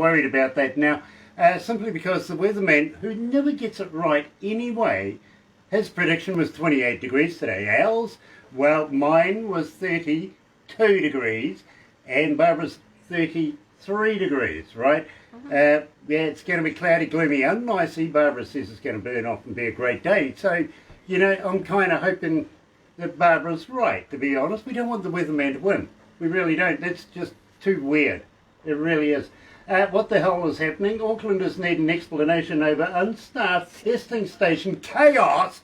worried about that now, simply because the weatherman, who never gets it right anyway, his prediction was 28 degrees today. Ours, well, mine was 32 degrees, and Barbara's 33 degrees, right? Yeah, it's going to be cloudy, gloomy, unnicey. Barbara says it's going to burn off and be a great day. So, you know, I'm kind of hoping that Barbara's right, to be honest. We don't want the weatherman to win. We really don't. That's just too weird. It really is. What the hell is happening? Aucklanders need an explanation over unstaffed testing station chaos.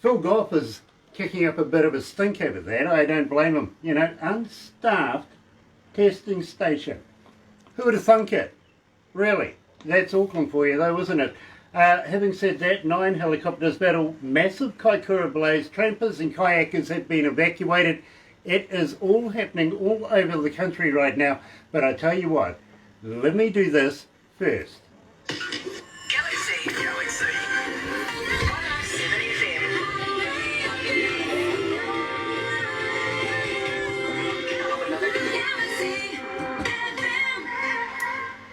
Phil Goff is kicking up a bit of a stink over that. I don't blame him. You know, unstaffed testing station. Who would have thunk it? Really? That's Auckland for you though, isn't it? Having said that, 9 helicopters battle massive Kaikoura blaze. Trampers and kayakers have been evacuated. It is all happening all over the country right now. But I tell you what, let me do this first. Galaxy 107fm.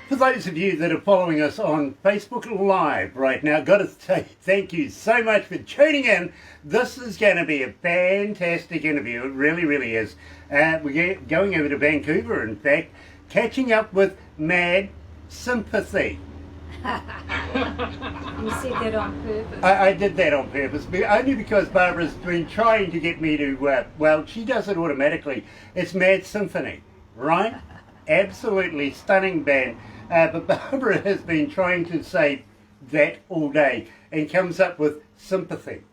For those of you that are following us on Facebook Live right now, got to say thank you so much for tuning in. This is going to be a fantastic interview. It really, really is. We're going over to Vancouver, in fact, catching up with Mad Sympathy. You said that on purpose. I did that on purpose, only because Barbara's been trying to get me to, well, she does it automatically. It's Mad Symphony, right? Absolutely stunning band. But Barbara has been trying to say that all day and comes up with sympathy.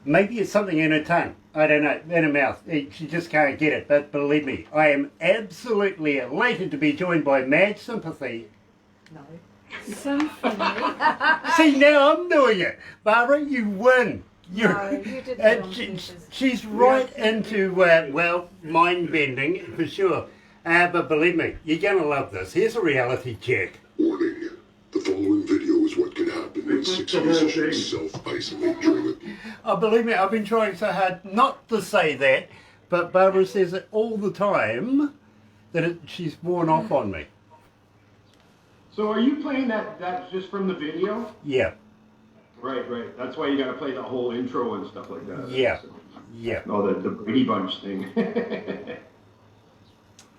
Maybe it's something in her tongue. I don't know, in her mouth. She just can't get it. But believe me, I am absolutely elated to be joined by Mad Sympathy. No. Symphony. See, now I'm doing it. Barbara, you win. No, you did that on purpose. She's right into, well, mind-bending, for sure. But believe me, you're going to love this. Here's a reality check. Warning. The following video is what can happen when 6 musicians self-isolate during a... Oh, believe me, I've been trying so hard not to say that, but Barbara says it all the time that she's worn off on me. So are you playing that just from the video? Yeah. Right. That's why you got to play the whole intro and stuff like that. Yeah. So, Yeah. oh, the Brady Bunch thing.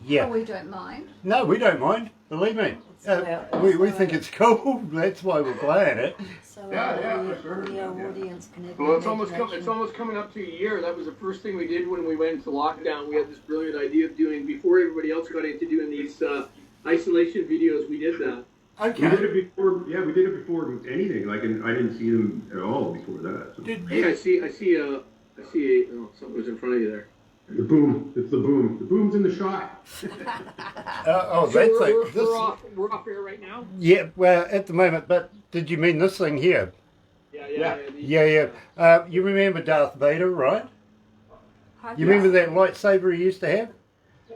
Yeah. Oh, we don't mind. No, we don't mind. Believe me. We think it's cool. That's why we're playing it. So Yeah, for sure. the audience can have Well, it's an almost coming up to a year. That was the first thing we did when we went into lockdown. We had this brilliant idea of doing, before everybody else got into doing these isolation videos, we did that. Okay. We did it before. Yeah, we did it before anything. Like, and I didn't see them at all before that. So. Hey, I see oh, something was in front of you there. The boom. It's the boom. The boom's in the shot. Oh, So that's we're off air right now? Yeah, well, at the moment, but did you mean this thing here? Yeah. Yeah. You remember Darth Vader, right? You remember that lightsaber he used to have?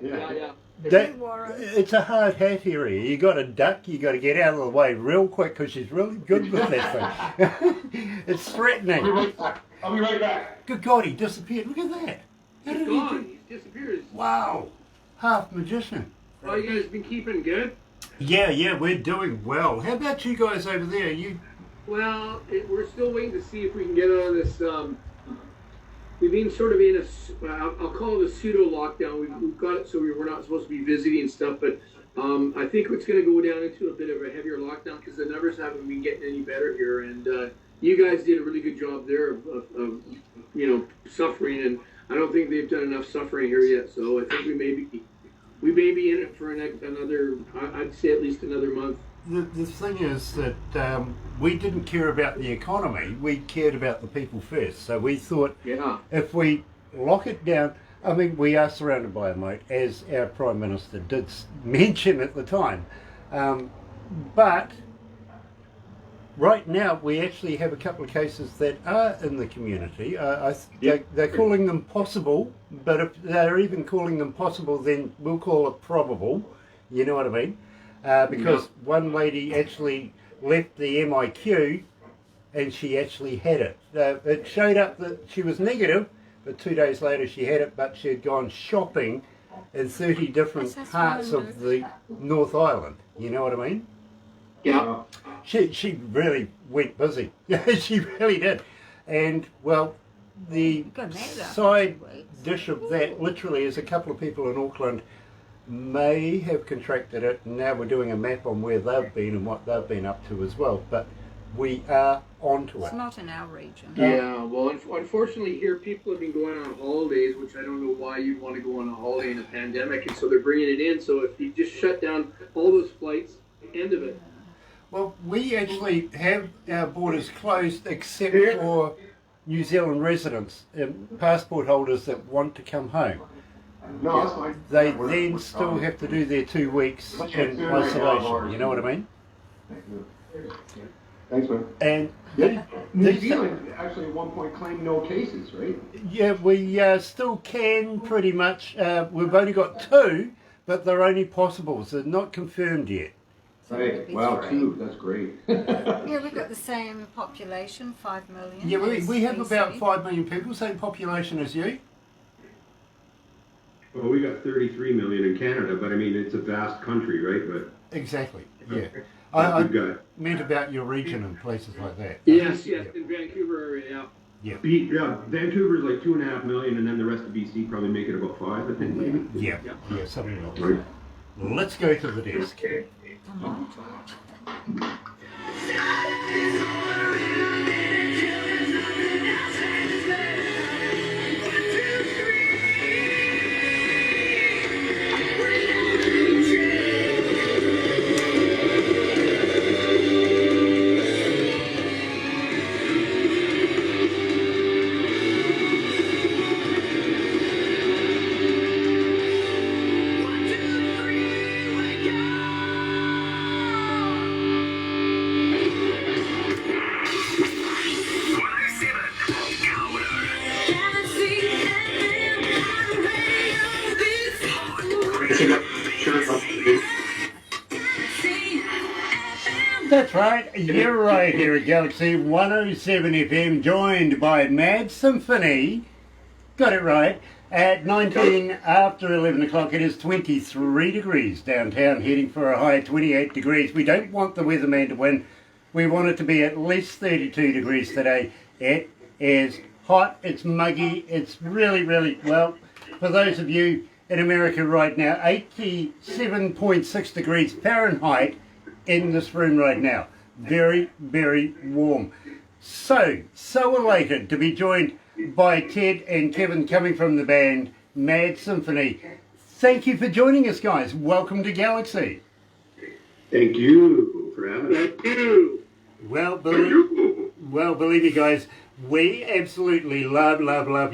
Yeah. It's a hard hat area. You got to duck. You got to get out of the way real quick because she's really good with that thing. It's threatening. I'll be right back. Good God, he disappeared. Look at that. How He's did he gone. do? He disappears. Wow, half magician. Well, you guys been keeping good? Yeah, we're doing well. How about you guys over there? Well, we're still waiting to see if we can get on this. We've been sort of in a, I'll call it a pseudo lockdown. We've got it so we're not supposed to be visiting and stuff, but I think it's going to go down into a bit of a heavier lockdown because the numbers haven't been getting any better here. And you guys did a really good job there of suffering, and I don't think they've done enough suffering here yet. So I think we may be in it for another, I'd say at least another month. The thing is that we didn't care about the economy. We cared about the people first. So we thought if we lock it down, I mean, we are surrounded by a moat, as our Prime Minister did mention at the time. But right now, we actually have a couple of cases that are in the community. They're calling them possible, but if they're even calling them possible, then we'll call it probable. You know what I mean? Because one lady actually left the MIQ and she actually had it. It showed up that she was negative, but 2 days later she had it, but she had gone shopping in 30 different parts of the North Island. You know what I mean? Yeah. She really went busy. She really did. And, well, the side dish of that literally is a couple of people in Auckland may have contracted it, and now we're doing a map on where they've been and what they've been up to as well. But we are onto it. It's not in our region. Yeah, well, unfortunately here people have been going on holidays, which I don't know why you'd want to go on a holiday in a pandemic, and so they're bringing it in. So if you just shut down all those flights, end of it. Well, we actually have our borders closed except for New Zealand residents, passport holders that want to come home. No, that's fine. They then still have to do their 2 weeks in isolation. You know what I mean? Thanks, man. And New Zealand actually at one point claimed no cases, right? yeah, we still can pretty much. We've only got 2, but they're only possibles. They're not confirmed yet. Right. Wow, 2. That's great. Yeah, we've got the same population, 5 million. Yeah, we have as about BC. 5 million people, same population as you. Well, we got 33 million in Canada, but I mean, it's a vast country, right? But Exactly, yeah. I we've got meant about your region and places like that. Yes, in Vancouver area, yeah. Vancouver's like 2.5 million, and then the rest of BC probably make it about 5, I think, maybe. Yeah, something like that. Right. Let's go to the desk. That's right, you're right here at Galaxy 107 FM, joined by Mad Symphony. Got it right. At 19 after 11 o'clock, it is 23 degrees downtown, heading for a high of 28 degrees. We don't want the weatherman to win. We want it to be at least 32 degrees today. It is hot, it's muggy, it's really, really, well, for those of you in America right now, 87.6 degrees Fahrenheit in this room right now. Very, very warm. So elated to be joined by Ted and Kevin coming from the band Mad Symphony. Thank you for joining us, guys. Welcome to Galaxy. Thank you for having us. Thank you. Well, believe me, guys, we absolutely love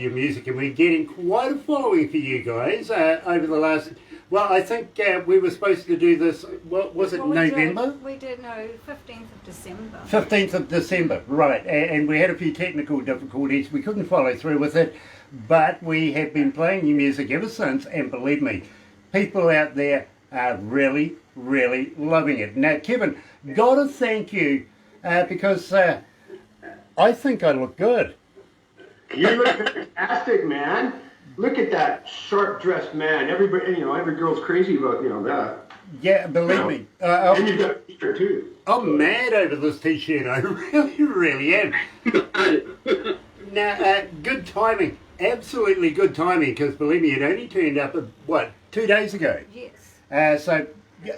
your music, and we're getting quite a following for you guys over the last... Well, I think we were supposed to do this, what was it, November? We did, no, 15th of December. 15th of December, right. And we had a few technical difficulties. We couldn't follow through with it, but we have been playing your music ever since, and believe me, people out there are really, really loving it. Now, Kevin, gotta thank you, because I think I look good. You look fantastic, man. Look at that sharp-dressed man. Everybody, every girl's crazy about, that. Yeah, believe me. And you've got a t-shirt, too. I'm mad over this t-shirt. I really, really am. Now, good timing. Absolutely good timing, because believe me, it only turned up, 2 days ago? Yes. So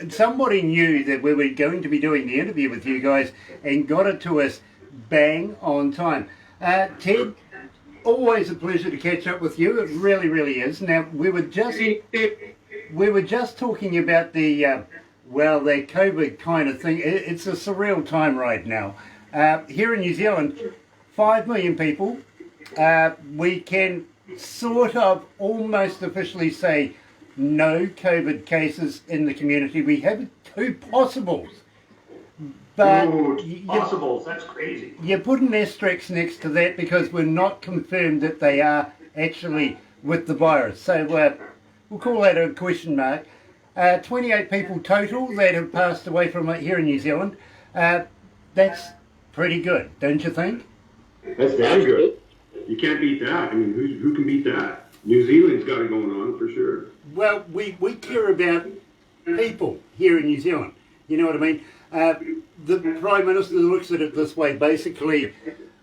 somebody knew that we were going to be doing the interview with you guys and got it to us bang on time. Ted, always a pleasure to catch up with you. It really, really is. Now, we were just talking about the COVID kind of thing. It's a surreal time right now. Here in New Zealand, 5 million people. We can sort of almost officially say no COVID cases in the community. We have 2 possibles. But possibles, that's crazy. You put an asterisk next to that because we're not confirmed that they are actually with the virus. So we'll call that a question mark. 28 people total that have passed away from it here in New Zealand. That's pretty good, don't you think? That's damn good. You can't beat that. I mean, who can beat that? New Zealand's got it going on for sure. Well, we care about people here in New Zealand. You know what I mean? The Prime Minister looks at it this way. Basically,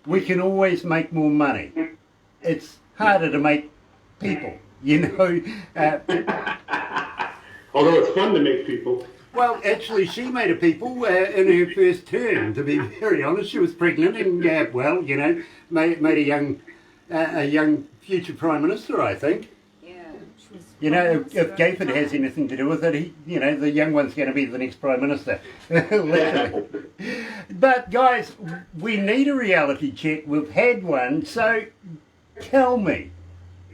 we can always make more money. It's harder to make people, you know. Although it's fun to make people. Well, actually, she made a people in her first term, to be very honest. She was pregnant and, well, you know, made a young future Prime Minister, I think. Yeah. She was You know, if very Gayford has kind. anything to do with it, you know, the young one's going to be the next Prime Minister. Literally. But, guys, we need a reality check. We've had one, so tell me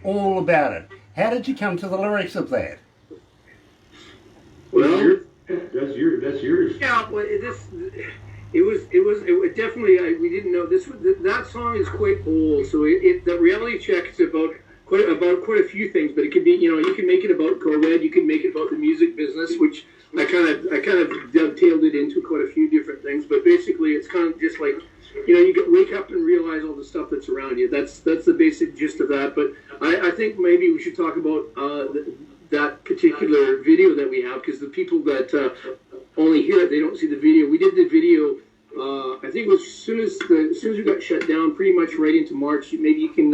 all about it. How did you come to the lyrics of that? Well, that's yours. Yeah, well, it definitely, we didn't know, that song is quite old, so the reality check is about quite a few things, but it could be, you know, you can make it about COVID, you can make it about the music business, which I kind of dovetailed it into quite a few different things, but basically it's kind of just like, you know, you wake up and realize all the stuff that's around you. That's the basic gist of that, but I think maybe we should talk about that particular video that we have, because the people that only hear it, they don't see the video. We did the video, I think it was as soon as we got shut down, pretty much right into March. Maybe you can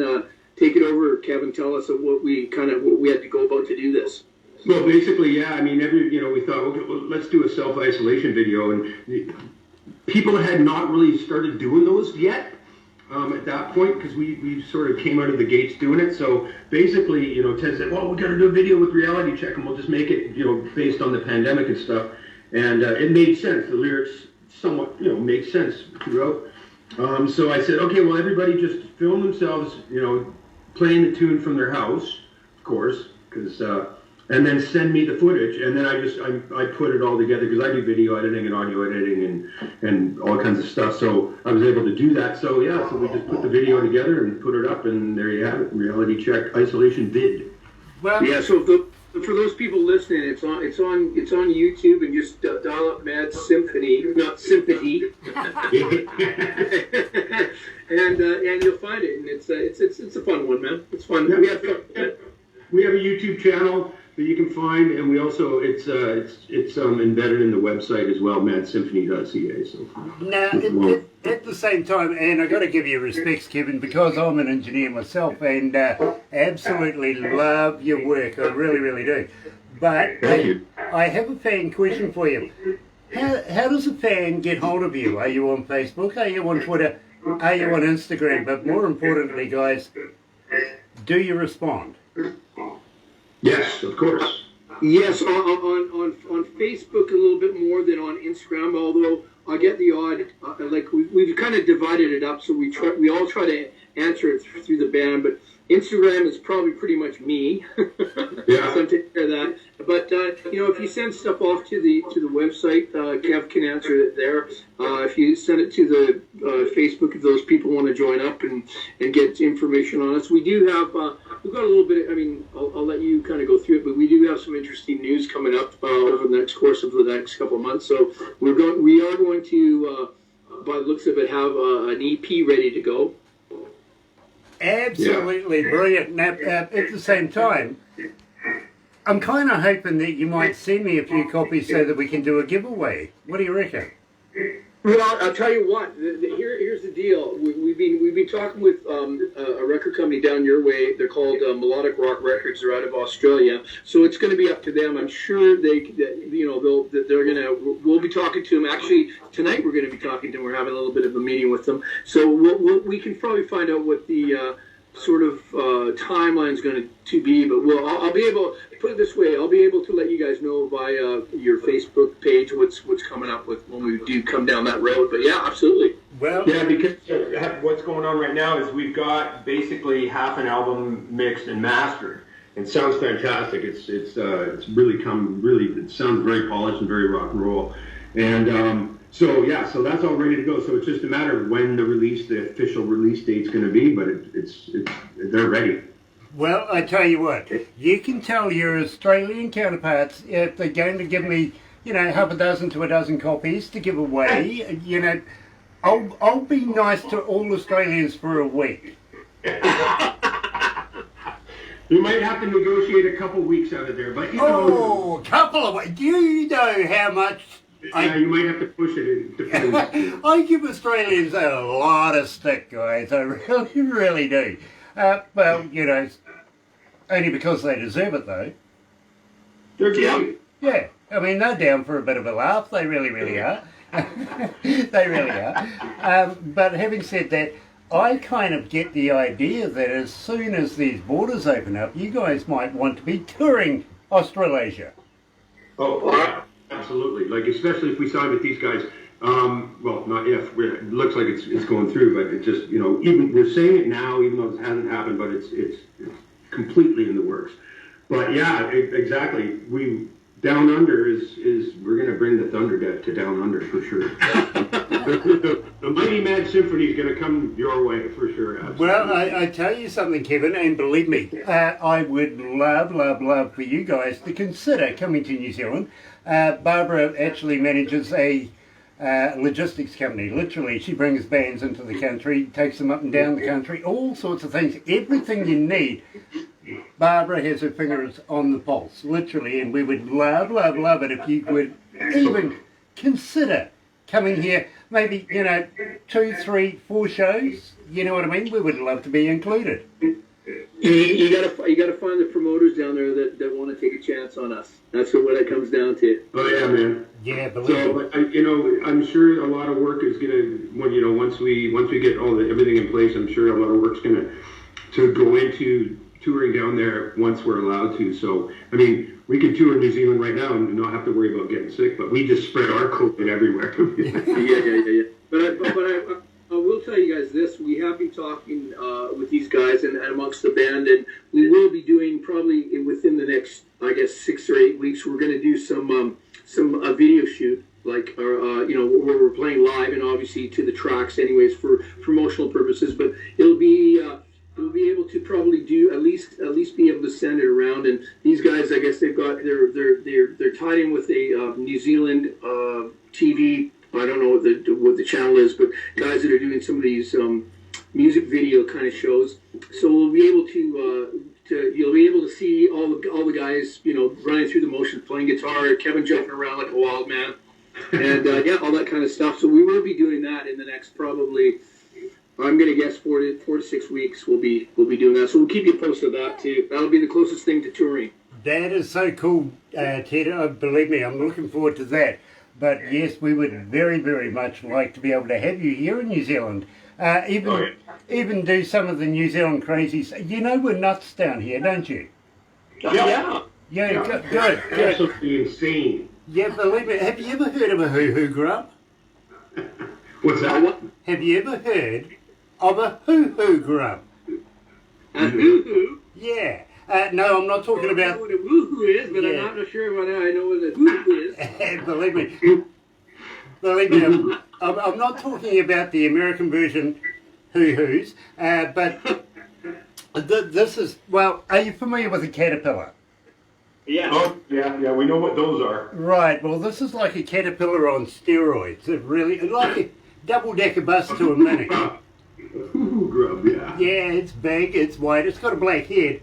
take it over, Kevin. Tell us of what we had to go about to do this. Well, basically, yeah. I mean, we thought, okay, well, let's do a self-isolation video, and people had not really started doing those yet. At that point, because we sort of came out of the gates doing it. So basically, you know, Ted said, well, we got to do a video with reality check, and we'll just make it, you know, based on the pandemic and stuff. And it made sense. The lyrics somewhat, you know, made sense throughout. So I said, okay, well, everybody just film themselves, you know, playing the tune from their house, of course, because and then send me the footage, and then I put it all together, because I do video editing and audio editing and all kinds of stuff, so I was able to do that. So yeah, so we just put the video together and put it up, and there you have it, reality check isolation vid. Well, yeah, so for those people listening, it's on YouTube, and just dial up Mad Symphony, not Sympathy, and you'll find it, and it's a fun one, man. It's fun. Yeah. We have fun. We have a YouTube channel that you can find, and we also it's embedded in the website as well, madsymphony.ca. So now, at the same time, and I got to give you respects, Kevin, because I'm an engineer myself, and absolutely love your work. I really, really do. But Thank you. I have a fan question for you. How does a fan get hold of you? Are you on Facebook? Are you on Twitter? Are you on Instagram? But more importantly, guys, do you respond? Yes, of course. Yes, on Facebook a little bit more than on Instagram. Although I get the odd, like we've kind of divided it up, so we all try to answer it through the band. But Instagram is probably pretty much me. Yeah. So I'm taking care of that. But you know, if you send stuff off to the website, Kev can answer it there. If you send it to the Facebook, if those people want to join up and get information on us, we do have we've got a little bit. I mean, I'll let you kind of go through it, but we do have some interesting news coming up over the next course of the next couple of months. So we are going to, by the looks of it, have an EP ready to go. Absolutely brilliant. Now, at the same time, I'm kind of hoping that you might send me a few copies so that we can do a giveaway. What do you reckon? Well, I'll tell you what. Here's the deal. We've been talking with a record company down your way. They're called Melodic Rock Records. They're out of Australia. So it's going to be up to them. I'm sure we'll be talking to them. Actually, tonight we're going to be talking to them. We're having a little bit of a meeting with them. So we can probably find out what the sort of timeline is going to be. But I'll be able. Put it this way, I'll be able to let you guys know via your Facebook page what's coming up with when we do come down that road. But yeah, absolutely. Well, Yeah, because what's going on right now is we've got basically half an album mixed and mastered. It sounds fantastic. It's really it sounds very polished and very rock and roll. And so that's all ready to go. So it's just a matter of when the official release date's going to be. But they're ready. well, I tell you what, you can tell your Australian counterparts if they're going to give me, you know, half a dozen to a dozen copies to give away. You know, I'll be nice to all Australians for a week. We might have to negotiate a couple weeks out of there, but you know. Oh, couple of weeks. Do you know how much Yeah, you might have to push it. It depends. I give Australians a lot of stick, guys. I really, really do. Well, you know, only because they deserve it, though. They're great. Yeah, I mean, they're down for a bit of a laugh. They really, really are. They really are. But having said that, I kind of get the idea that as soon as these borders open up, you guys might want to be touring Australasia. Oh, absolutely. Like, especially if we sign with these guys. Well, not if. It looks like it's going through, but it just, you know, even we're saying it now, even though it hasn't happened, but it's completely in the works. But yeah, exactly. Down Under is we're going to bring the Thunder to Down Under for sure. the mighty Mad Symphony is going to come your way for sure. Absolutely. Well, I tell you something, Kevin, and believe me, I would love for you guys to consider coming to New Zealand. Barbara actually manages a logistics company. Literally, she brings bands into the country, takes them up and down the country, all sorts of things, everything you need. Barbara has her fingers on the pulse, literally, and we would love it if you would even consider coming here, maybe, you know, 2, 3, 4 shows, you know what I mean? We would love to be included. You gotta find the promoters down there that want to take a chance on us. That's what it comes down to. Oh yeah, man. Yeah, believe me. So, you know, I'm sure a lot of work is gonna, you know, once we get everything in place, I'm sure a lot of work's gonna go into touring down there once we're allowed to. So, I mean, we can tour New Zealand right now and not have to worry about getting sick, but we just spread our COVID everywhere. Yeah. But I will tell you guys this: we have been talking with these guys and amongst the band, and we will be doing probably within the next, I guess, 6 or 8 weeks. We're going to do some video shoot, like you know, where we're playing live and obviously to the tracks, anyways, for promotional purposes. But it'll be we'll be able to probably do at least be able to send it around. And these guys, I guess they're tied in with a New Zealand TV. I don't know what the channel is, but guys that are doing some of these music video kind of shows. So we'll be able you'll be able to see all the guys, you know, running through the motions, playing guitar, Kevin jumping around like a wild man, and yeah, all that kind of stuff. So we will be doing that in the next probably, I'm gonna guess 4 to 6 weeks. We'll be doing that. So we'll keep you posted on that too. That'll be the closest thing to touring. That is so cool, Ted. Believe me, I'm looking forward to that. But yes, we would very, very much like to be able to have you here in New Zealand. Even do some of the New Zealand crazies. You know we're nuts down here, don't you? Yeah. Good. Absolutely insane. Yeah, believe me. Have you ever heard of a hoo-hoo grub? What's that? Have you ever heard of a hoo-hoo grub? A hoo-hoo? Yeah. No, I'm not talking about... I know what a woo-hoo is, but Yeah. I'm not sure whether I know what a hoo-hoo is. Believe me, I'm not talking about the American version hoo-hoos, but this is, well, are you familiar with a caterpillar? Yeah. Oh, yeah, we know what those are. Right, well, this is like a caterpillar on steroids. It really, like a double-decker bus to a mini. Ooh, grub, yeah. Yeah, it's big, it's white, it's got a black head.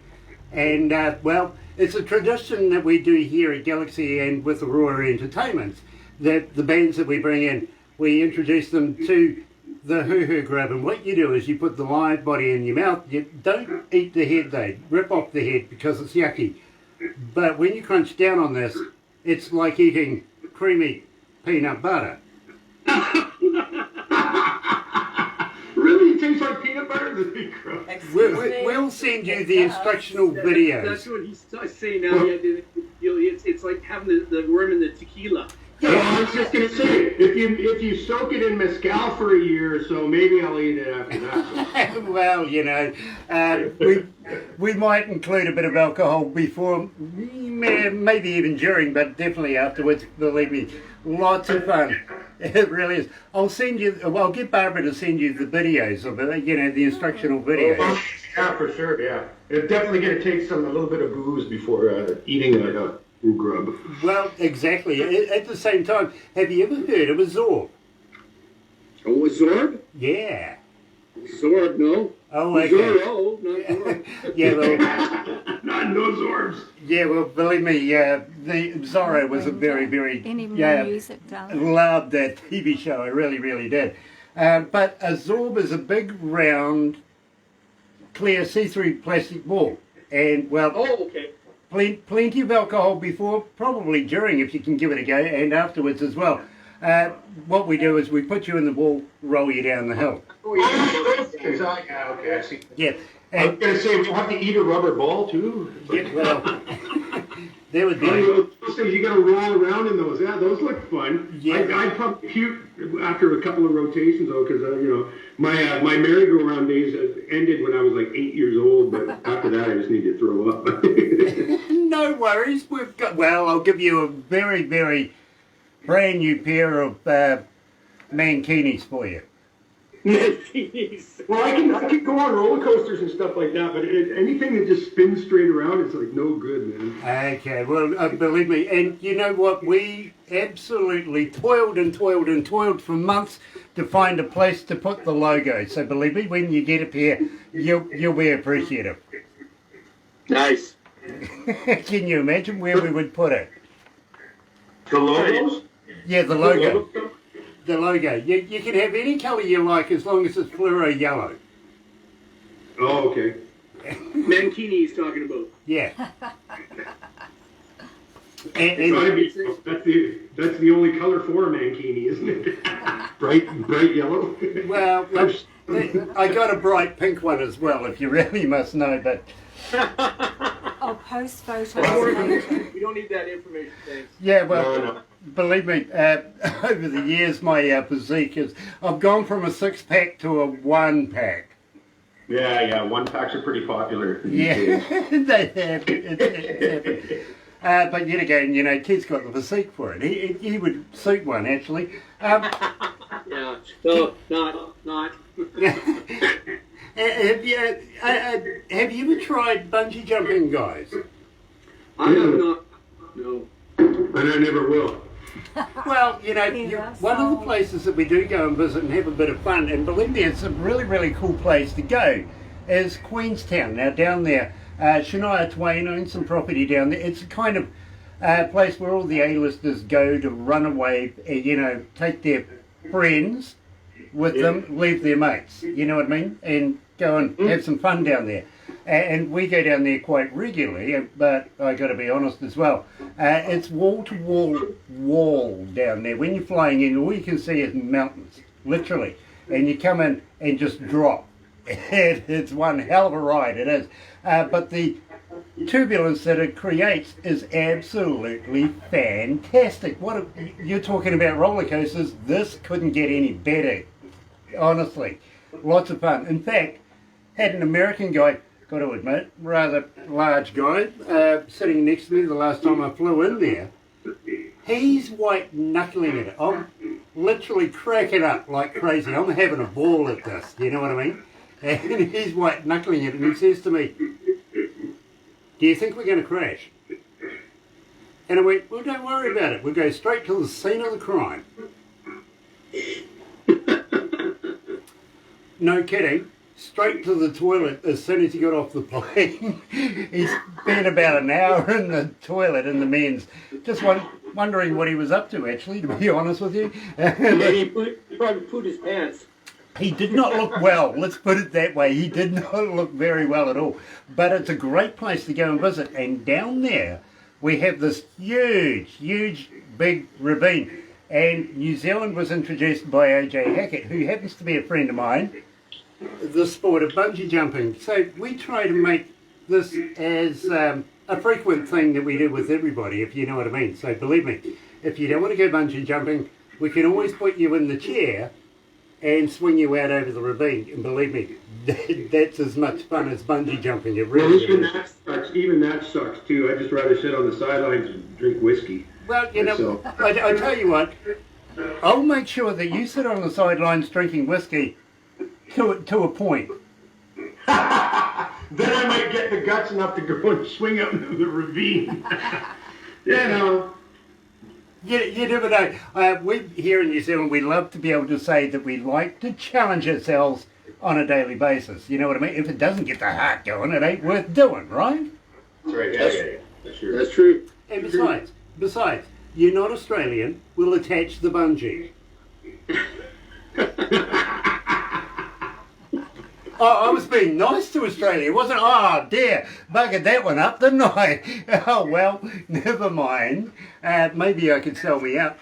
And, well, it's a tradition that we do here at Galaxy and with Aurora Entertainment, that the bands that we bring in, we introduce them to the hoo-hoo grub. And what you do is you put the live body in your mouth. You don't eat the head, though. Rip off the head because it's yucky. But when you crunch down on this, it's like eating creamy peanut butter. Really? It tastes like peanut butter? We'll send you the instructional videos. That's what he's saying now. Yeah, it's like having the worm in the tequila. Well, I was just gonna say, if you soak it in mezcal for a year or so, maybe I'll eat it after that. Well, you know, we might include a bit of alcohol before, maybe even during, but definitely afterwards. Believe me, lots of fun. It really is. I'll get Barbara to send you the videos of it. You know, the instructional videos. Yeah, for sure. Yeah, it's definitely gonna take a little bit of booze before eating a grub. Well, exactly. At the same time, have you ever heard of a Zorb? Oh, a Zorb? Yeah. Zorb, no. Oh, okay. Zorro, not Zorro. Yeah, well, Not those orbs. yeah, well, believe me, the Zorro was a very, very Any more music, darling? loved that TV show. I really, really did. But a Zorb is a big, round, clear, see-through plastic ball, and well, Oh, okay. plenty of alcohol before, probably during, if you can give it a go, and afterwards as well. What we do is we put you in the ball, roll you down the hill. Oh, yeah. Exactly. Yeah, okay, I see. Yeah, I was and going to say, we have to eat a rubber ball, too. yeah, well, there would be. Those things you got to roll around in those. Yeah, those look fun. Yeah. I'd probably puke after a couple of rotations, though, because, my merry-go-round days ended when I was like 8 years old, but after that I just need to throw up. No worries. We've got. Well, I'll give you a very, very brand new pair of mankinis for you. Well, I can go on roller coasters and stuff like that, but anything that just spins straight around is like no good, man. Okay, well, believe me, and you know what? We absolutely toiled and toiled and toiled for months to find a place to put the logo. So believe me, when you get a pair, you'll be appreciative. Nice. Can you imagine where we would put it? The logos? Yeah, the logo. The logo. You can have any colour you like as long as it's fluoro yellow. Oh, okay. Mankini he's talking about. Yeah. That's the only color for a mankini, isn't it? bright yellow. Well, I got a bright pink one as well, if you really must know, but I'll post photos We later. don't need that information, thanks. yeah, well, No. believe me, over the years my physique is, I've gone from a 6-pack to a 1-pack. Yeah, 1-packs are pretty popular. Yeah, they have. It's happened. But yet again, you know, Keith's got the physique for it. He would suit one, actually. Yeah. No, not. Have you ever tried bungee jumping, guys? I have not. No. And I never will. Well, you know, Yeah, one of the so- places that we do go and visit and have a bit of fun, and believe me, it's a really, really cool place to go, is Queenstown. Now, down there, Shania Twain owns some property down there. It's a kind of place where all the A-listers go to run away, you know, take their friends with them, leave their mates, you know what I mean? And go and have some fun down there. And we go down there quite regularly, but I got to be honest as well. It's wall down there. When you're flying in, all you can see is mountains, literally. And you come in and just drop. It's one hell of a ride, it is. But the turbulence that it creates is absolutely fantastic. You're talking about roller coasters, this couldn't get any better, honestly. Lots of fun. In fact, had an American guy, got to admit, rather large guy, sitting next to me the last time I flew in there. He's white knuckling it. I'm literally cracking up like crazy. I'm having a ball at this, you know what I mean? And he's white knuckling it, and he says to me, "Do you think we're going to crash?" And I went, "Well, don't worry about it. We'll go straight to the scene of the crime." No kidding. Straight to the toilet as soon as he got off the plane. He spent about an hour in the toilet in the men's. Just wondering what he was up to, actually, to be honest with you. He probably put his pants. He did not look well, let's put it that way. He did not look very well at all. But it's a great place to go and visit. And down there, we have this huge, big ravine. And New Zealand was introduced by O.J. Hackett, who happens to be a friend of mine, the sport of bungee jumping. So we try to make this as a frequent thing that we do with everybody, if you know what I mean. So believe me, if you don't want to go bungee jumping, we can always put you in the chair and swing you out over the ravine. And believe me, that's as much fun as bungee jumping. It Well, really even is. that sucks too. I'd just rather sit on the sidelines and drink whiskey. Well, you know, So- I tell you what, I'll make sure that you sit on the sidelines drinking whiskey to a point. Then I might get the guts enough to go and swing up into the ravine. You know. You never know. We here in New Zealand, we love to be able to say that we like to challenge ourselves on a daily basis. You know what I mean? If it doesn't get the heart going, it ain't worth doing, right? That's right. Yeah. That's true. That's true. And besides, you're not Australian. We'll attach the bungee. Oh, I was being nice to Australia, wasn't I? Oh dear, buggered that one up, didn't I? Oh well, never mind. Maybe I could sell me up.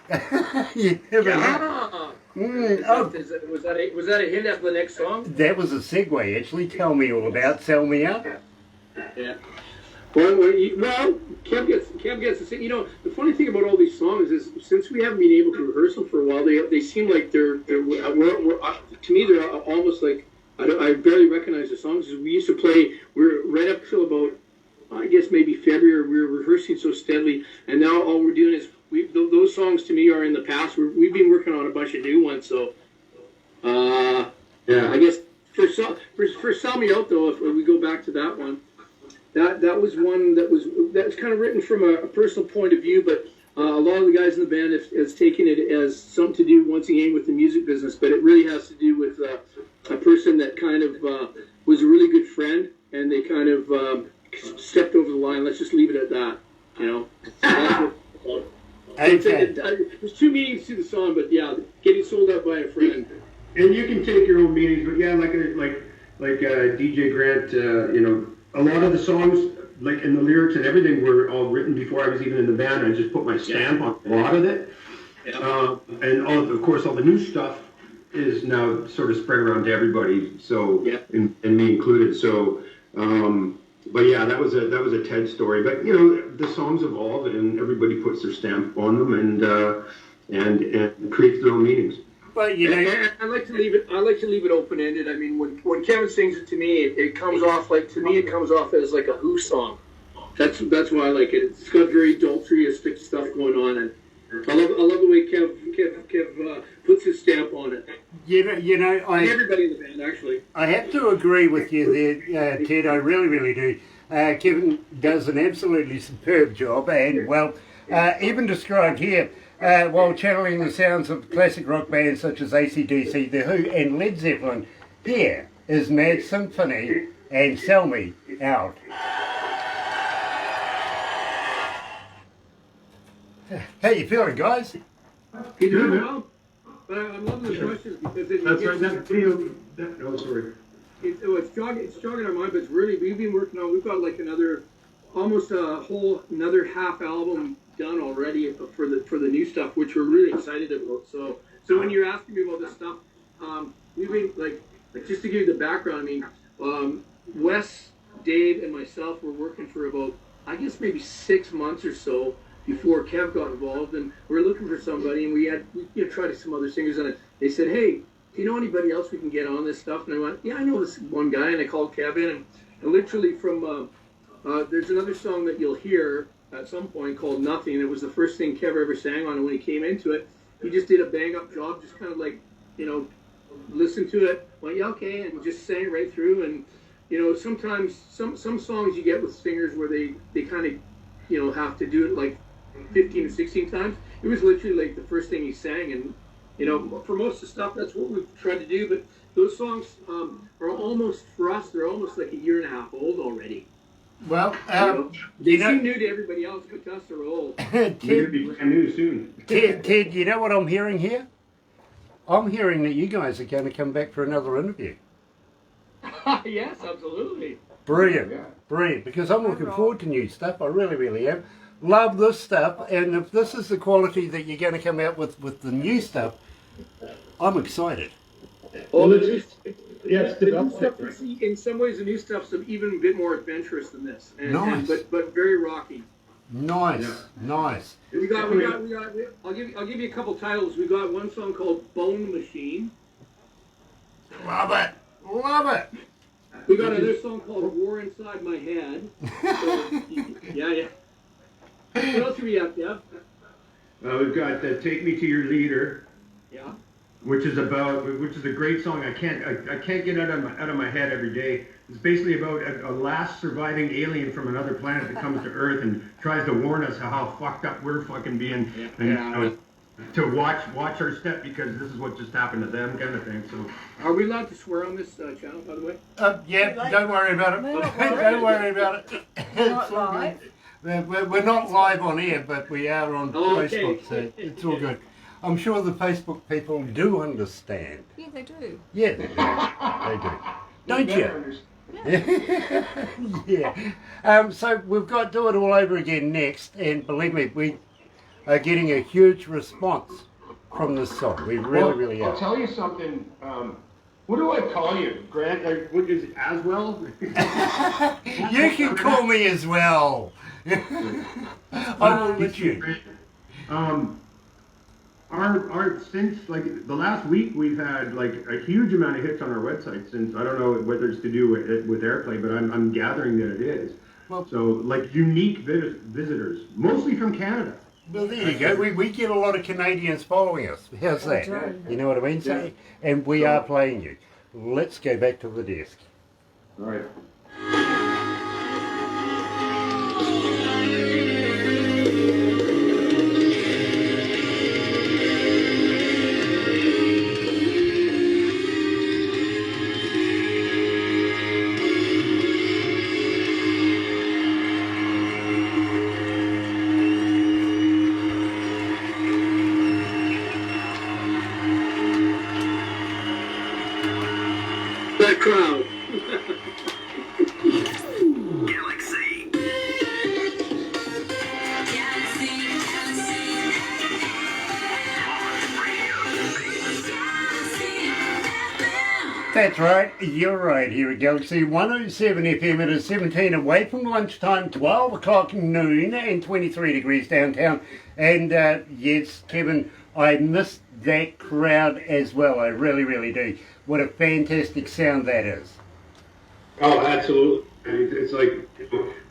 You never know. Was that a hint at the next song? That was a segue, actually. Tell me all about Sell Me Up. Yeah. Well, Kev gets to sing. You know, the funny thing about all these songs is since we haven't been able to rehearse them for a while, they seem like to me they're almost like I barely recognize the songs. We used to play. We're right up till about I guess maybe February. We were rehearsing so steadily, and now all we're doing is those songs to me are in the past. We've been working on a bunch of new ones. So, yeah, I guess for Sell Me Out though, if we go back to that one. That was one that's kind of written from a personal point of view, but a lot of the guys in the band has taken it as something to do once again with the music business. But it really has to do with a person that kind of was a really good friend, and they kind of stepped over the line. Let's just leave it at that, you know. There's two meanings to the song, but yeah, getting sold out by a friend. And you can take your own meanings, but yeah, like DJ Grant, you know. A lot of the songs, like in the lyrics and everything, were all written before I was even in the band. I just put my stamp on a lot of it. Yeah. And of course, all the new stuff is now sort of spread around to everybody. So, and me included. So, but yeah, that was a Ted story. But you know, the songs evolve, and everybody puts their stamp on them, and creates their own meanings. Well, you know, I like to leave it open ended. I mean, when Kevin sings it to me, it comes off as like a Who song. That's why I like it. It's got very adulteristic stuff going on, and I love the way Kev puts his stamp on it. You know, everybody in the band actually. I have to agree with you there, Ted. I really, really do. Kevin does an absolutely superb job, and well, even described here. While channeling the sounds of classic rock bands such as AC/DC, The Who and Led Zeppelin, here is Mad Symphony and Sell Me Out. How you feeling, guys? You're doing well. But I'm loving the questions because it's jogging our mind, but it's really, we've got like almost another half album done already for the new stuff, which we're really excited about. So when you're asking me about this stuff, we've been like just to give you the background. I mean, Wes, Dave, and myself were working for about I guess maybe 6 months or so before Kev got involved, and we were looking for somebody, and we tried some other singers, and they said, "Hey, do you know anybody else we can get on this stuff?" And I went, "Yeah, I know this one guy," and I called Kevin, and literally from there's another song that you'll hear at some point called Nothing. It was the first thing Kev ever sang on, and when he came into it, he just did a bang-up job, just kind of like, you know, listened to it, went, yeah, okay, and just sang it right through. And, you know, sometimes, some songs you get with singers where they kind of, you know, have to do it like 15 or 16 times. It was literally like the first thing he sang, and, you know, for most of the stuff, that's what we've tried to do, but those songs are almost, for us, they're almost like a year and a half old already. Well, they seem new to everybody else, but to us they're old. They're going to be brand new soon. Ted, you know what I'm hearing here? I'm hearing that you guys are going to come back for another interview. Yes, absolutely. Brilliant, brilliant, because I'm looking forward to new stuff. I really, really am. Love this stuff, and if this is the quality that you're going to come out with the new stuff, I'm excited. Well, in some ways, the new stuff's even a bit more adventurous than this, nice. But very rocky. Nice, nice. I'll give you a couple titles. We got one song called Bone Machine. Love it, love it. We got another song called War Inside My Head. So, yeah. What else do we have, Deb? We've got Take Me to Your Leader. Yeah. Which is a great song. I can't get out of my head every day. It's basically about a last surviving alien from another planet that comes to Earth and tries to warn us how fucked up we're fucking being. Yeah. And, to watch our step because this is what just happened to them, kind of thing. So, Are we allowed to swear on this channel, by the way? Yeah, don't worry about it. We're not Don't worry about it. We're not live. We're not live on air, but we are on Okay. Facebook, so it's all good. I'm sure the Facebook people do understand. Yeah, they do. Yeah, they do. They do. Don't you? Yeah. So we've got Do It All Over Again next, and believe me, we are getting a huge response from this song. We really I'll are. tell you something. What do I call you, Grant? What is it, as well? You can call me as well. I will let you. Our since like the last week we've had like a huge amount of hits on our website since I don't know whether it's to do with airplay, but I'm gathering that it is. Well, So like unique visitors, mostly from Canada. Well, there you go. We get a lot of Canadians following us. How's that? do. You know what I mean? So, and we are playing you. Let's go back to the desk. All right. That crowd. Galaxy. That's right. You're right here at Galaxy 107 FM. It is 17 away from lunchtime, 12 o'clock noon, and 23 degrees downtown. And yes, Kevin, I missed that crowd as well. I really do. What a fantastic sound that is. Oh, absolutely. I mean, it's like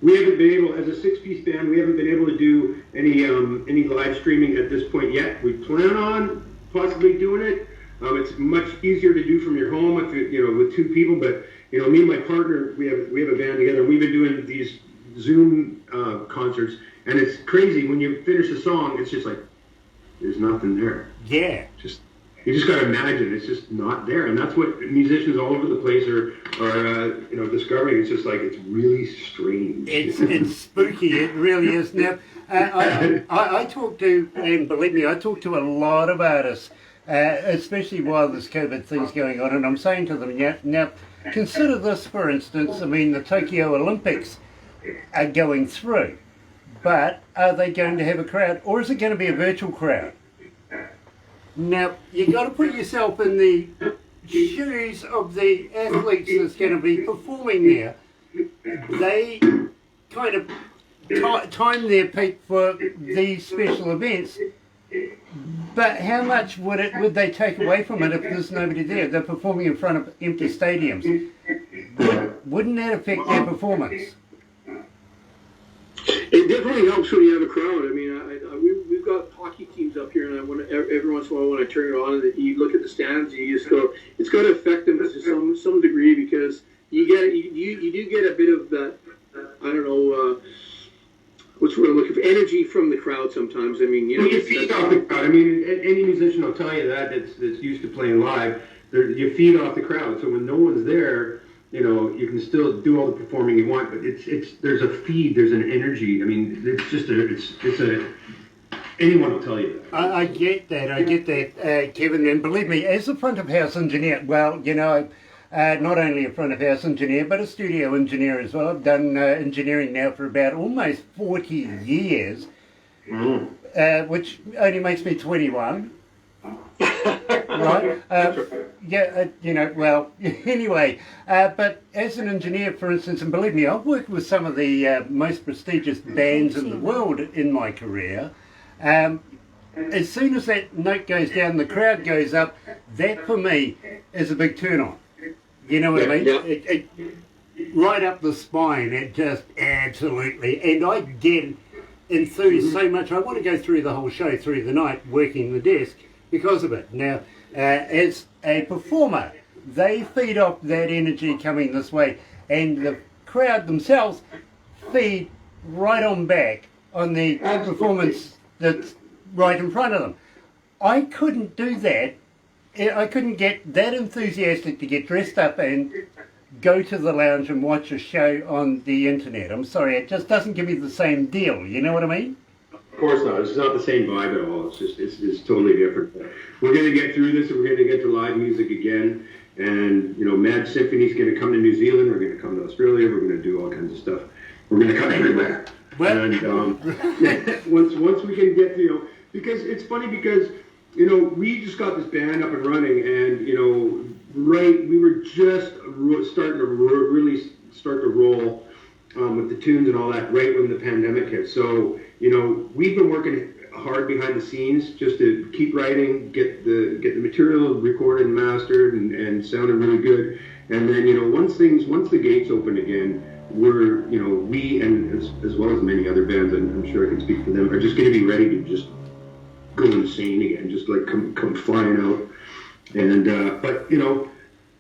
we haven't been able, as a six-piece band, we haven't been able to do any live streaming at this point yet. We plan on possibly doing it. It's much easier to do from your home if with two people. But me and my partner, we have a band together. And we've been doing these Zoom concerts, and it's crazy when you finish a song. It's just like there's nothing there. Yeah. You just got to imagine it's just not there, and that's what musicians all over the place are discovering. It's just like it's really strange. It's spooky. It really is. Now, I talk to, and believe me, I talk to a lot of artists, especially while this COVID thing's going on, and I'm saying to them, now consider this, for instance. I mean, the Tokyo Olympics are going through, but are they going to have a crowd, or is it going to be a virtual crowd? Now, you've got to put yourself in the shoes of the athletes that's going to be performing there. They kind of time their peak for these special events, but how much would they take away from it if there's nobody there? They're performing in front of empty stadiums. Wouldn't that affect their performance? It definitely helps when you have a crowd. I mean, we've got hockey teams up here, and every once in a while when I turn it on, and you look at the stands, and you just go, it's got to affect them to some degree because you do get a bit of that, I don't know, what's the word I'm looking for, energy from the crowd sometimes. I mean, Well, you feed off the crowd. I mean, any musician will tell you that's used to playing live. You feed off the crowd. So when no one's there, you can still do all the performing you want, but there's a feed, there's an energy. I mean, anyone will tell you that. I get that, Kevin, and believe me, as a front of house engineer, well, not only a front of house engineer, but a studio engineer as well. I've done engineering now for about almost 40 years, which only makes me 21. Right? Well, anyway, but as an engineer, for instance, and believe me, I've worked with some of the most prestigious bands in the world in my career. As soon as that note goes down, the crowd goes up, that for me is a big turn on. You know what I mean? Yeah. It right up the spine, it just absolutely, and I get enthused so much, I want to go through the whole show, through the night, working the desk because of it. Now, as a performer, they feed off that energy coming this way, and the crowd themselves feed right on back on the performance that's right in front of them. I couldn't do that. I couldn't get that enthusiastic to get dressed up and go to the lounge and watch a show on the internet. I'm sorry, it just doesn't give me the same deal. You know what I mean? Of course not. It's not the same vibe at all. It's just it's totally different. We're going to get through this, and we're going to get to live music again. And you know, Mad Symphony's going to come to New Zealand. We're going to come to Australia. We're going to do all kinds of stuff. We're going to come everywhere. Well, and once we can get, you know, because it's funny because, you know, we just got this band up and running, and you know, we were just starting to really start to roll with the tunes and all that right when the pandemic hit. So, you know, we've been working hard behind the scenes just to keep writing, get the material recorded and mastered and sounding really good. And then, you know, once the gates open again, we're, you know, we and as well as many other bands, and I'm sure I can speak for them, are just going to be ready to just go insane again, just like come flying out. And but you know,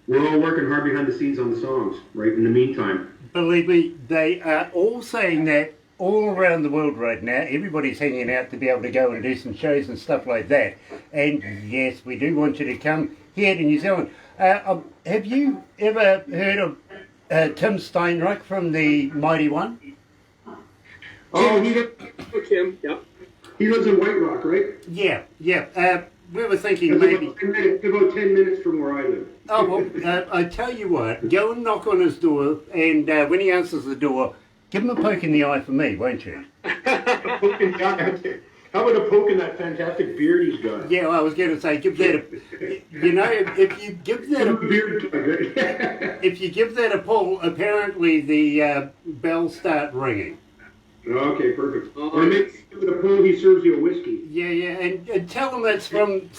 we're all working hard behind the scenes on the songs, right? In the meantime, believe me, they are all saying that all around the world right now. Everybody's hanging out to be able to go and do some shows and stuff like that. And yes, we do want you to come here to New Zealand. Have you ever heard of Tim Steinreich from the Mighty One? oh, Tim, yeah. he lives in White Rock, right? Yeah. We were thinking It's maybe... about 10 minutes from where I live. Oh, well, I tell you what, go and knock on his door, and when he answers the door, give him a poke in the eye for me, won't you? How about a poke in that fantastic beard he's got? Yeah, well, I was going to say, give that a... You know, if you give that a... If you give that a pull, apparently the bells start ringing. Okay, perfect. Or maybe with a pull, he serves you a whiskey. Yeah, and tell him that's from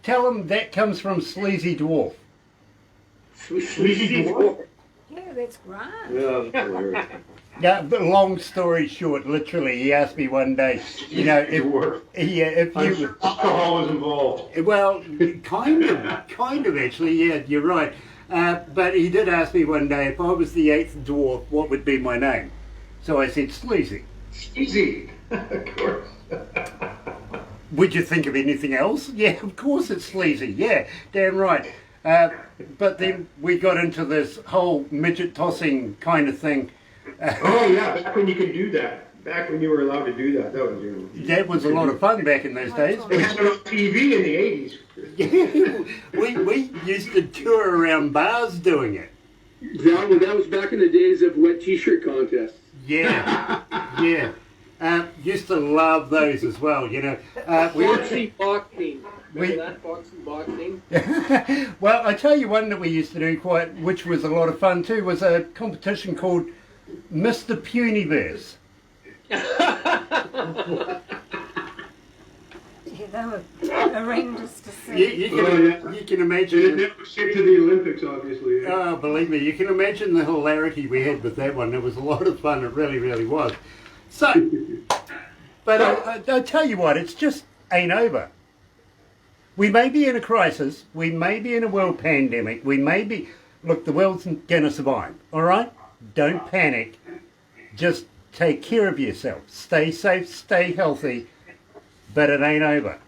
Tell him that comes from Sleazy Dwarf. Sleazy dwarf. Yeah, that's grand. Yeah, that's hilarious. Yeah, but long story short, literally, he asked me one day, you know, if I'm you... sure alcohol was involved. Well, kind of actually, yeah, you're right. But he did ask me one day if I was the 8th dwarf, what would be my name? So I said Sleazy. Sleazy, of course. Would you think of anything else? Yeah, of course it's Sleazy, yeah, damn right. But then we got into this whole midget tossing kind of thing. Oh yeah, back when you could do that. Back when you were allowed to do that. That was a lot of fun back in those days. It was on TV in the 80s. Yeah, we used to tour around bars doing it. That was back in the days of wet t-shirt contests. Yeah. Used to love those as well, you know. Boxing boxing. Remember that boxing? Well, I tell you one that we used to do which was a lot of fun too, was a competition called Mr. Puniverse. Yeah, they were horrendous to see. You can imagine. It never get to the Olympics, obviously. Yeah. Oh, believe me, you can imagine the hilarity we had with that one. It was a lot of fun. It really, really was. So, but I tell you what, it's just ain't over. We may be in a crisis. We may be in a world pandemic. We may be... Look, the world's going to survive, all right? Don't panic. Just take care of yourself. Stay safe, stay healthy. But it ain't over,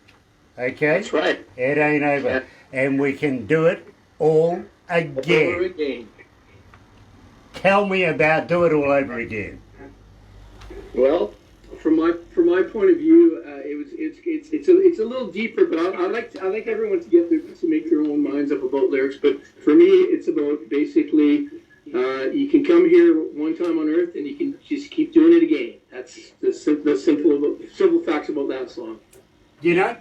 okay? That's right. It ain't over. Yeah. And we can do it all again. Over again. Tell me about do it all over again. Well, from my point of view, it's a little deeper, but I like everyone to make their own minds up about lyrics. But for me, it's about basically you can come here one time on Earth and you can just keep doing it again. That's the simple facts about that song. You know,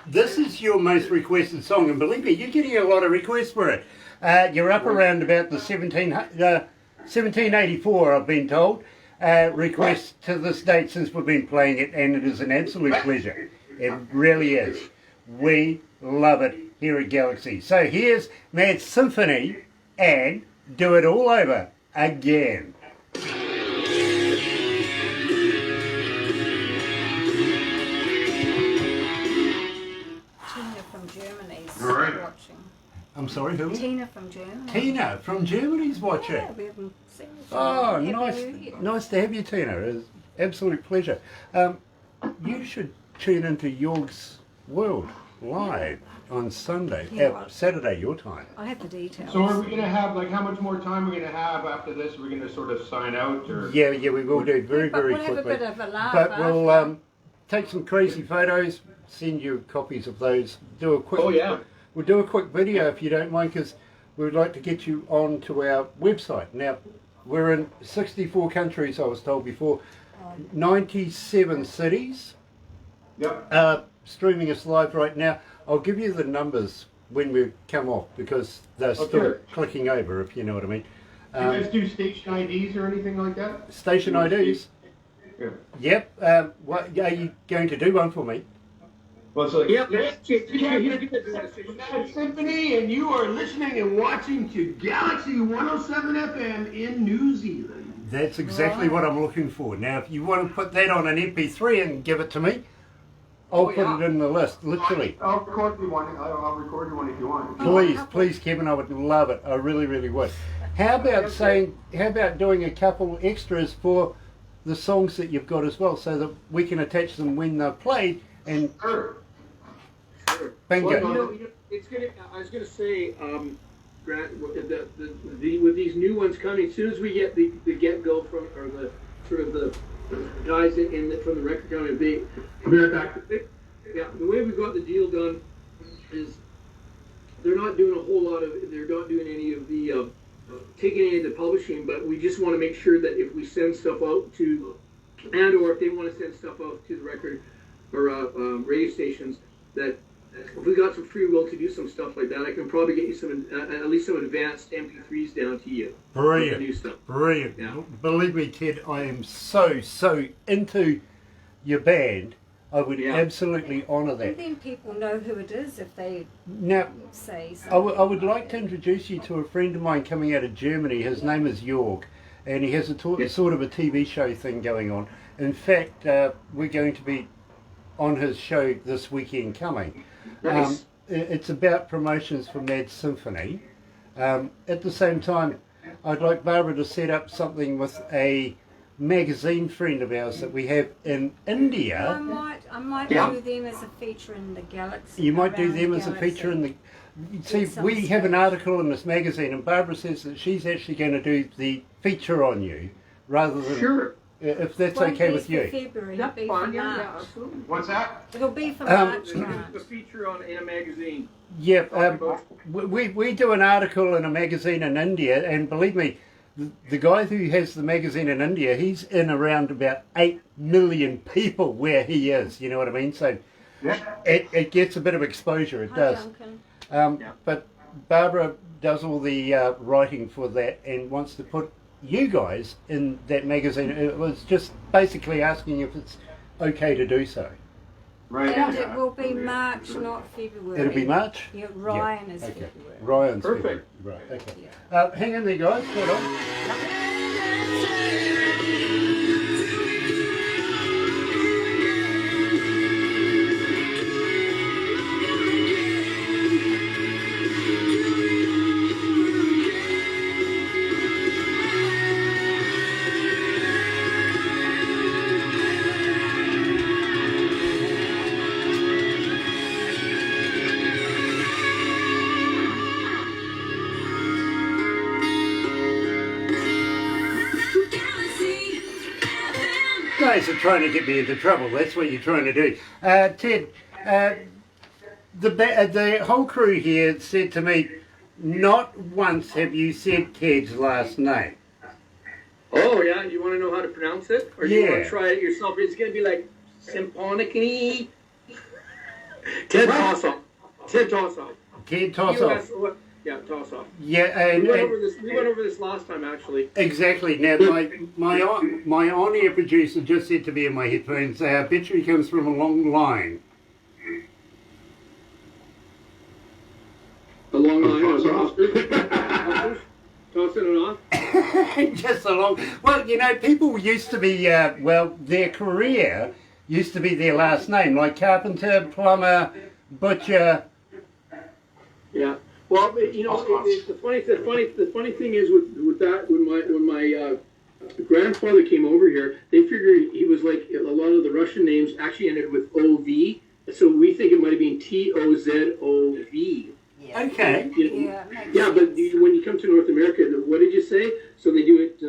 this is your most requested song, and believe me, you're getting a lot of requests for it. You're up around about the 1784, I've been told. Requests to this date since we've been playing it, and it is an absolute pleasure. It really is. We love it here at Galaxy. So here's Mad Symphony and Do It All Over Again. Tina from Germany's All right. watching. I'm sorry, who? Tina from Germany. Tina from Germany's watching. Yeah, we haven't seen her for Oh, Happy nice, New Year. nice to have you, Tina. It's an absolute pleasure. You should tune into Jorg's World Live on Sunday, Yeah. Saturday your time. I have the details. So are we going to have, like, how much more time are we going to have after this? Are we going to sort of sign out? Or? Yeah, we will do very, But very we'll have a quickly. bit of a laugh But we'll after. take some crazy photos, send you copies of those. Do a quick. Oh, yeah. We'll do a quick video if you don't mind, because we would like to get you onto our website. Now, we're in 64 countries, I was told before, 97 cities. Yep. Streaming us live right now. I'll give you the numbers when we come off, because they're still Okay. clicking over, if you know what I mean. Do you guys do station IDs or anything like that? Station IDs. Yeah. Yep. What are you going to do one for me? Well, it's like, Yeah, Mad Symphony, and you are listening and watching to Galaxy 107 FM in New Zealand. That's exactly what I'm looking for. Now, if you want to put that on an MP3 and give it to me, I'll put it in the list, literally. I'll record you one. I'll record you one if you want. Please, Kevin, I would love it. I really, really would. How about doing a couple extras for the songs that you've got as well, so that we can attach them when they're played and Sure. bingo. Well, it's gonna. I was gonna say, Grant, with these new ones coming, as soon as we get the get go from, or the sort of the guys from the record company, I'll be right back. yeah, the way we got the deal done is they're not doing a whole lot of. They're not doing any of the taking any of the publishing, but we just want to make sure that if we send stuff out to, or if they want to send stuff out to the record or radio stations, that if we got some free will to do some stuff like that, I can probably get you some, at least some advanced MP3s down to you. Brilliant. New stuff. Brilliant. Yeah. Believe me, Ted, I am so into your band. I would Yeah. absolutely honour And that. then people know who it is if they Now, say I something. would like to introduce you to a friend of mine coming out of Germany. His name is Jorg, and he has sort of a TV show thing going on. In fact, we're going to be on his show this weekend coming. Nice. It's about promotions for Mad Symphony. At the same time, I'd like Barbara to set up something with a magazine friend of ours that we have in India. I might Yeah. do them as a feature in the Galaxy. You might do around them the as a Galaxy. feature in the... See, some we have an space. article in this magazine, and Barbara says that she's actually going to do the feature on you, rather than... Sure. If that's Won't okay be with for you. February, That's it'll be for fine. Yeah, March. absolutely. What's that? It'll be for Um, March. A feature in a magazine. Yeah, we do an article in a magazine in India, and believe me, the guy who has the magazine in India, he's in around about 8 million people where he is, you know what I mean? So Yeah. it gets a bit of exposure, it Hi, does. Duncan. But Barbara does all the writing for that and wants to put you guys in that magazine. It was just basically asking if it's okay to do so. Right. And it will be March, not February. It'll be March? Yeah, Ryan is Okay. February. Ryan's Perfect. February. Right, okay. Yeah. Hang in there, guys. Hold on. Guys are trying to get me into trouble. That's what you're trying to do. Ted, the whole crew here said to me, not once have you said Ted's last name. Oh yeah, you want to know how to pronounce it, or do you want Yeah. to try it yourself? It's gonna be like Symphony. Ted Tossoff. Ted Tossoff. Ted Tossoff. Yeah, Tossoff. Yeah, and, We went over this last time actually. exactly. Now, my on-air producer just said to me in my headphones, our battery comes from a long line. A long line of Tossoff. tossing it off. Just a long... Well, you know, people used to be, their career used to be their last name, like carpenter, plumber, butcher. Yeah. Well, you know, the funny thing is with that, when my grandfather came over here, they figured he was like a lot of the Russian names actually ended with OV, So we think it might have been Tozov. Okay. Yeah, Yeah, but when you come to North America, what did you say? So they do it,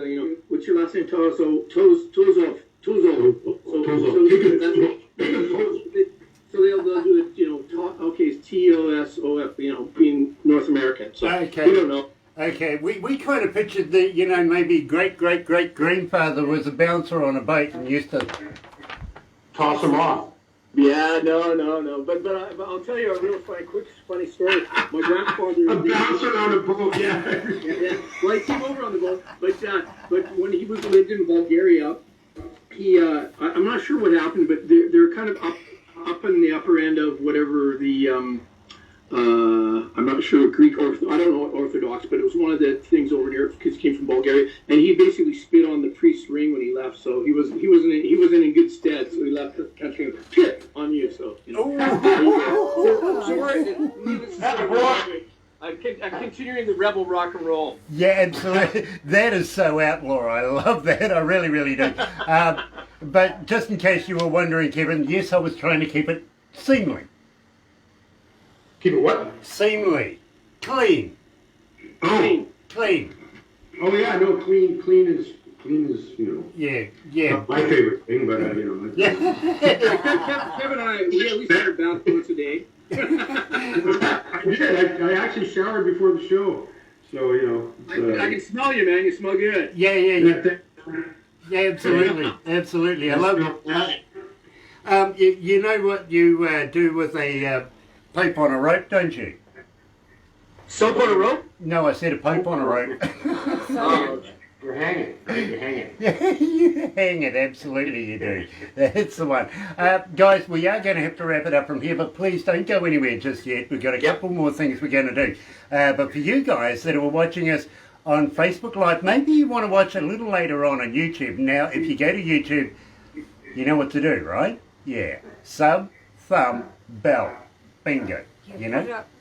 what's your last name? Tozov. So they'll do it, okay, it's Tosof, being North American. So Okay. we don't know. Okay, we kind of pictured that, maybe great-great-great-grandfather was a bouncer on a boat and used to toss them off. Yeah, no. But I'll tell you a real funny story. My grandfather. A bouncer on a boat, yeah. Yeah. Well, he came over on the boat, but when he lived in Bulgaria, he I'm not sure what happened, but they're kind of up in the upper end of whatever the I'm not sure Greek or I don't know Orthodox, but it was one of the things over there because he came from Bulgaria, and he basically spit on the priest's ring when he left, so he wasn't in good stead, so he left the country and pit on you. So I'm continuing the rebel rock and roll. Yeah, absolutely. That is so outlaw. I love that. I really, really do. But just in case you were wondering, Kevin, yes, I was trying to keep it seemly. Keep it what? Seemly. Clean. Oh. Clean. Oh yeah, no, clean is Yeah. not my favorite thing, but Yeah. Kevin and I, we at least had our bath once a day. I did. I actually showered before the show, so I can smell you, man. You smell good. Yeah, absolutely. I love it. You know what you do with a pipe on a rope, don't you? Soap on a rope? No, I said a pipe on a rope. Oh, you're hanging. Yeah, you hang it, absolutely you do. That's the one. Guys, we are going to have to wrap it up from here, but please don't go anywhere just yet. We've got a couple more things we're going to do. But for you guys that are watching us on Facebook Live, maybe you want to watch a little later on YouTube. Now, if you go to YouTube, you know what to do, right? Yeah. Sub, thumb, bell. Bingo.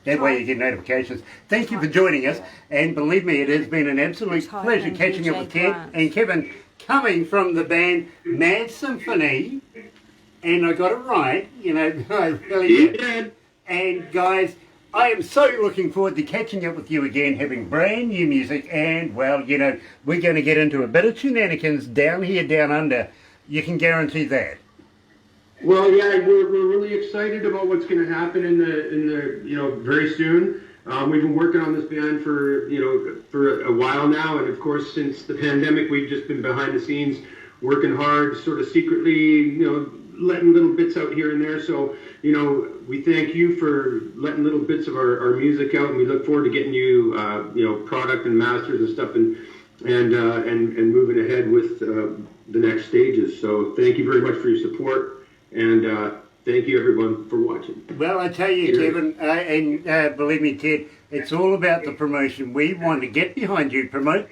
That way you get notifications. Thank you for joining us, and believe me, it has been an absolute pleasure catching up with Ted and Kevin, coming from the band Mad Symphony, and I got it right, I really did. And guys, I am so looking forward to catching up with you again, having brand new music, and well, we're going to get into a bit of shenanigans down here, down under. You can guarantee that. Well, yeah, we're really excited about what's going to happen in the very soon. We've been working on this band for a while now, and of course, since the pandemic, we've just been behind the scenes, working hard, sort of secretly, letting little bits out here and there. So, we thank you for letting little bits of our music out, and we look forward to getting you, product and masters and stuff, and moving ahead with the next stages. So, thank you very much for your support. And thank you, everyone, for watching. Well, I tell you, Kevin, and believe me, Ted, it's all about the promotion. We want to get behind you, promote.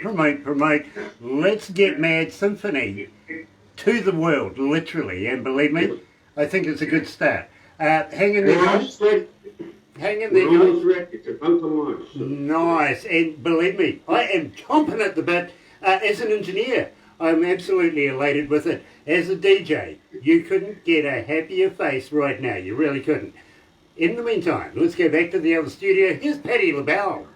Let's get Mad Symphony to the world, literally. And believe me, I think it's a good start. Hang in there, guys. Hang in there, We're almost guys. ready. It's about to launch. So. Nice. And believe me, I am chomping at the bit as an engineer. I'm absolutely elated with it. As a DJ, you couldn't get a happier face right now. You really couldn't. In the meantime, let's go back to the other studio. Here's Patti LaBelle.